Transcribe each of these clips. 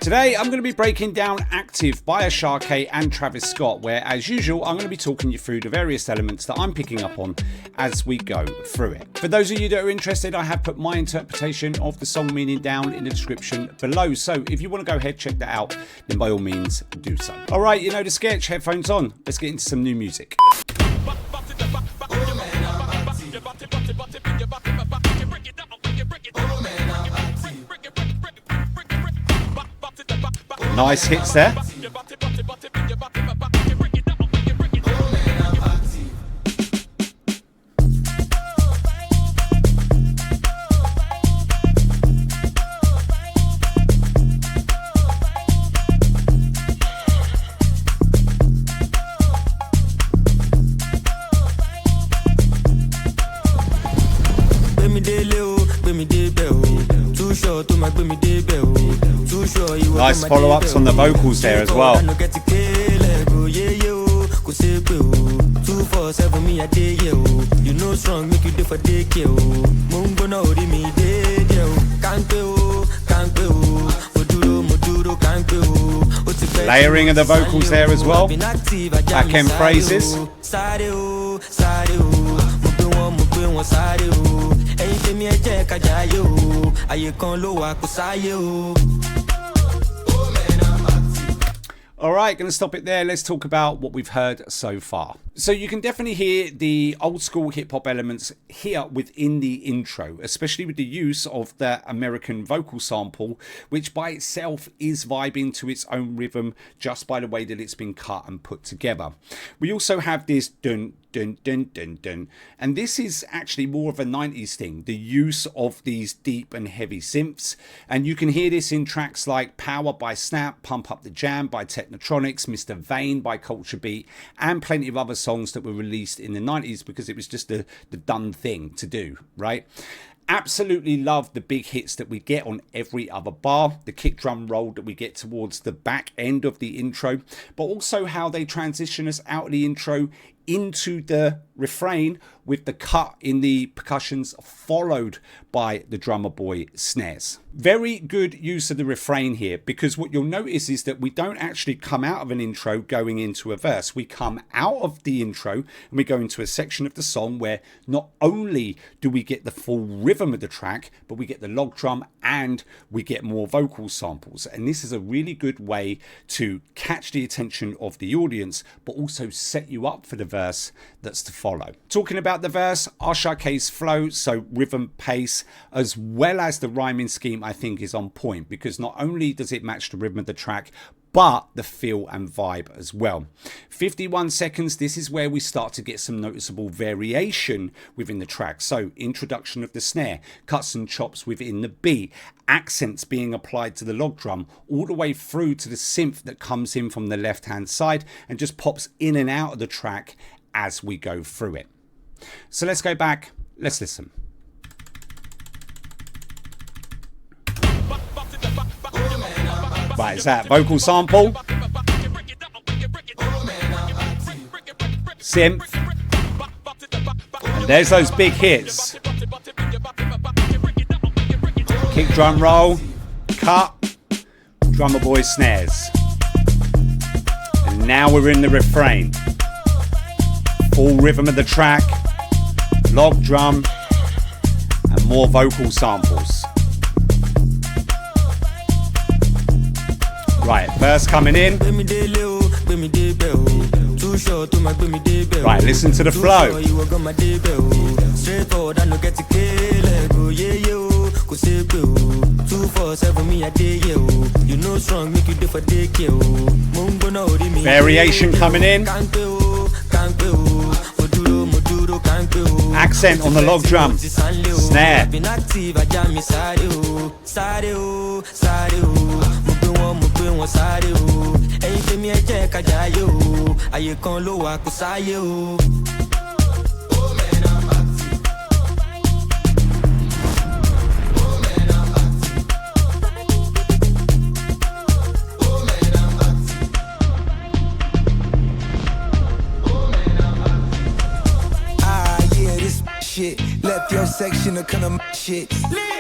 Today I'm going to be breaking down Active by Asake and Travis Scott, where as usual I'm going to be talking you through the various elements that I'm picking up on as we go through it. For those of you that are interested, I have put my interpretation of the song meaning down in the description below, so if you want to go ahead check that out, then by all means do so. Alright, you know the sketch, headphones on, let's get into some new music. Nice hits there. Nice follow-ups on the vocals there as well. Layering of the vocals there as well. Back end phrases. Alright, going to stop it there. Let's talk about what we've heard so far. So you can definitely hear the old school hip hop elements here within the intro, especially with the use of the American vocal sample, which by itself is vibing to its own rhythm just by the way that it's been cut and put together. We also have this dun dun dun dun dun, and this is actually more of a 90s thing, the use of these deep and heavy synths, and you can hear this in tracks like Power by Snap, Pump Up the Jam by Technotronics, Mr. Vane by Culture Beat, and plenty of other songs that were released in the 90s because it was just the done thing to do, right? Absolutely love the big hits that we get on every other bar, the kick drum roll that we get towards the back end of the intro, but also how they transition us out of the intro into the refrain with the cut in the percussions followed by the drummer boy snares. Very good use of the refrain here, because what you'll notice is that we don't actually come out of an intro going into a verse. We come out of the intro and we go into a section of the song where not only do we get the full rhythm of the track, but we get the log drum and we get more vocal samples. And this is a really good way to catch the attention of the audience, but also set you up for the verse that's to follow. Talking about the verse, Asake's flow, so rhythm, pace, as well as the rhyming scheme, I think is on point, because not only does it match the rhythm of the track, but the feel and vibe as well. 51 seconds, this is where we start to get some noticeable variation within the track. So introduction of the snare, cuts and chops within the beat, accents being applied to the log drum, all the way through to the synth that comes in from the left hand side and just pops in and out of the track as we go through it. So let's go back, let's listen. Right, it's that vocal sample, synth, and there's those big hits. Kick drum roll, cut, drummer boy snares. And now we're in the refrain. Full rhythm of the track, log drum, and more vocal samples. Right, verse coming in. Right, listen to the flow. Variation coming in. Accent on the log drum. Snare. Left your section of kind of shit.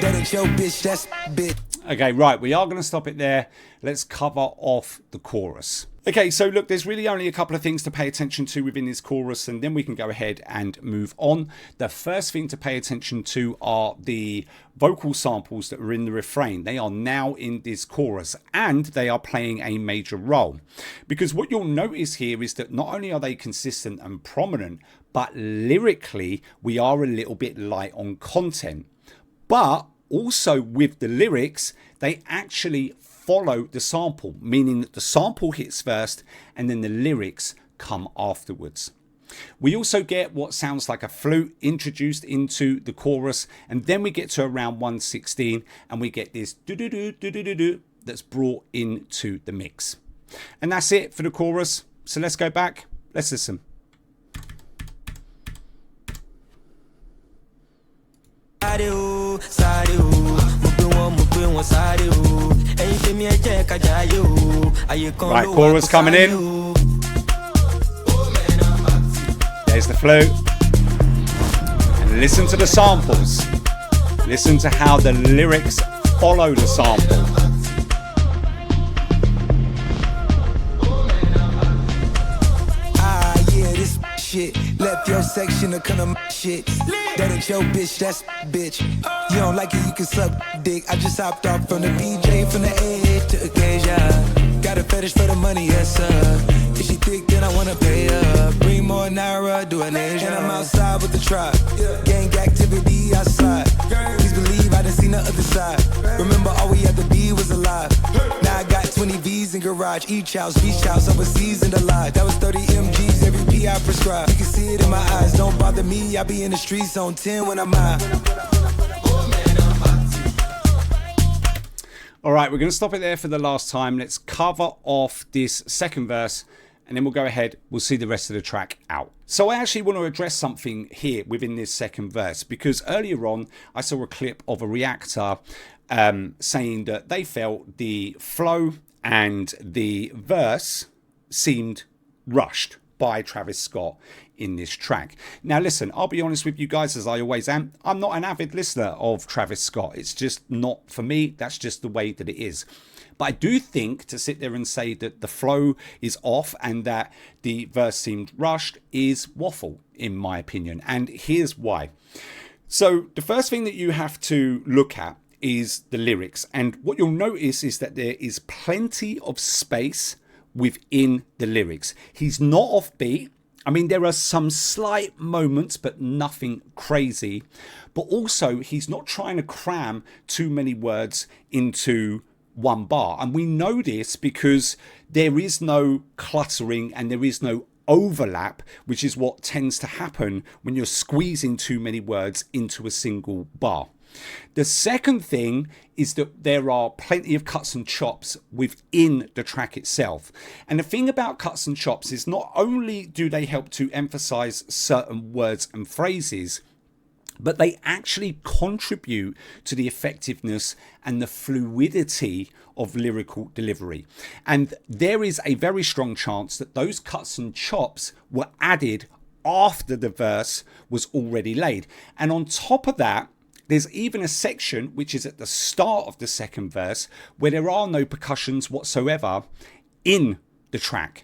That ain't your bitch, that's bitch. Okay, right, we are going to stop it there. Let's cover off the chorus. Okay, so look, there's really only a couple of things to pay attention to within this chorus, and then we can go ahead and move on. The first thing to pay attention to are the vocal samples that are in the refrain. They are now in this chorus, and they are playing a major role. Because what you'll notice here is that not only are they consistent and prominent, but lyrically, we are a little bit light on content. But also with the lyrics, they actually follow the sample, meaning that the sample hits first and then the lyrics come afterwards. We also get what sounds like a flute introduced into the chorus, and then we get to around 116 and we get this do-do-do-do-do-do that's brought into the mix. And that's it for the chorus. So let's go back, let's listen. Right, chorus coming in. There's the flute. And listen to the samples. Listen to how the lyrics follow the sample. Shit, left your section to kind of shit. That ain't your bitch, that's bitch. You don't like it, you can suck dick. I just hopped off from the PJ, from the edge to occasion. Got a fetish for the money, yes sir. If she thick, then I wanna pay her. Bring more Naira, do an Asian. And I'm outside with the tribe. Gang activity outside. Please believe I done seen the other side. Remember all we had to be was alive. Now I got 20 V's in garage. Each house, beach house, overseas and alive. That was 30 MGs, every P I prescribe. You can see it in my eyes, don't bother me. I be in the streets on 10 when I'm high. All right, we're going to stop it there for the last time. Let's cover off this second verse, and then we'll go ahead. We'll see the rest of the track out. So I actually want to address something here within this second verse, because earlier on I saw a clip of a reactor saying that they felt the flow and the verse seemed rushed by Travis Scott in this track. Now listen, I'll be honest with you guys, as I always am. I'm not an avid listener of Travis Scott. It's just not for me. That's just the way that it is. But I do think to sit there and say that the flow is off and that the verse seemed rushed is waffle, in my opinion. And here's why. So the first thing that you have to look at is the lyrics. And what you'll notice is that there is plenty of space within the lyrics. He's not offbeat. I mean, there are some slight moments, but nothing crazy. But also, he's not trying to cram too many words into one bar. And we know this because there is no cluttering and there is no overlap, which is what tends to happen when you're squeezing too many words into a single bar. The second thing is that there are plenty of cuts and chops within the track itself. And the thing about cuts and chops is not only do they help to emphasize certain words and phrases, but they actually contribute to the effectiveness and the fluidity of lyrical delivery. And there is a very strong chance that those cuts and chops were added after the verse was already laid. And on top of that, there's even a section which is at the start of the second verse where there are no percussions whatsoever in the track.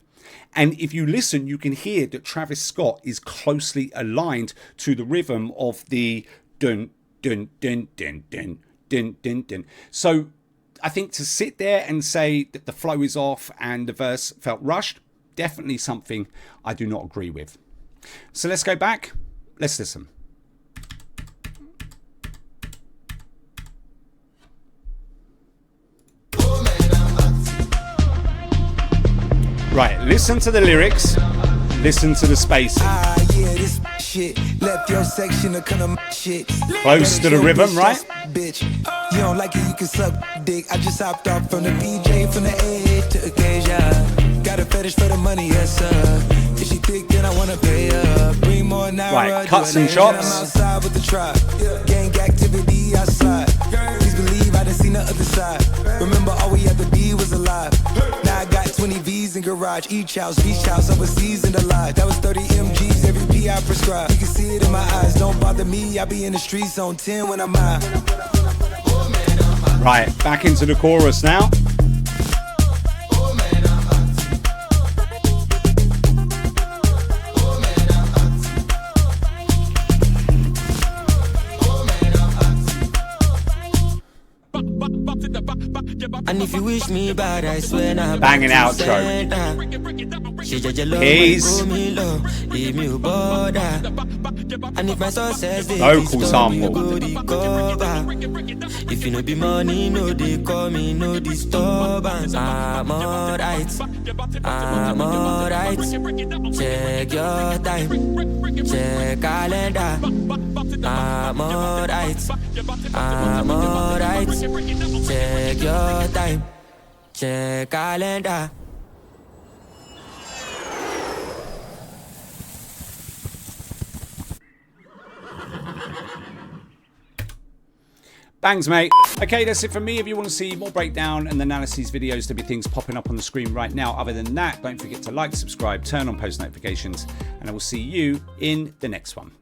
And if you listen, you can hear that Travis Scott is closely aligned to the rhythm of the dun, dun, dun, dun, dun, dun, dun, dun. So I think to sit there and say that the flow is off and the verse felt rushed, definitely something I do not agree with. So let's go back. Let's listen. Right, listen to the lyrics, listen to the spacing. This shit left your section to kind of shit. Close to the rhythm, right? Bitch, you don't like it, you can suck dick. I just hopped off from the PJ, from the edge to occasion. Got a fetish for the money, yes sir. If she thick, then I wanna pay her. Bring more Naira. Right, cuts and chops. I'm outside with the tribe. Gang activity outside. Please believe I done seen the other side. Remember all we had to be was alive. Now I got 20 V's in garage. Each house, beach house, overseas and alive. That was 30 MGs, every P I prescribe. You can see it in my eyes, don't bother me. I be in the streets on 10 when I'm high. Right, back into the chorus now. And if you wish me bad, I swear now. Banging outro. Keys. And if my success vocal sample. If you no be money, no they call me, no disturbance. I'm alright. I'm alright. Check your time. Check calendar. I'm alright. I'm alright. Check your time. Check calendar. Thanks, mate. Okay, that's it from me. If you want to see more breakdown and analyses videos, there'll be things popping up on the screen right now. Other than that, don't forget to like, subscribe, turn on post notifications, and I will see you in the next one.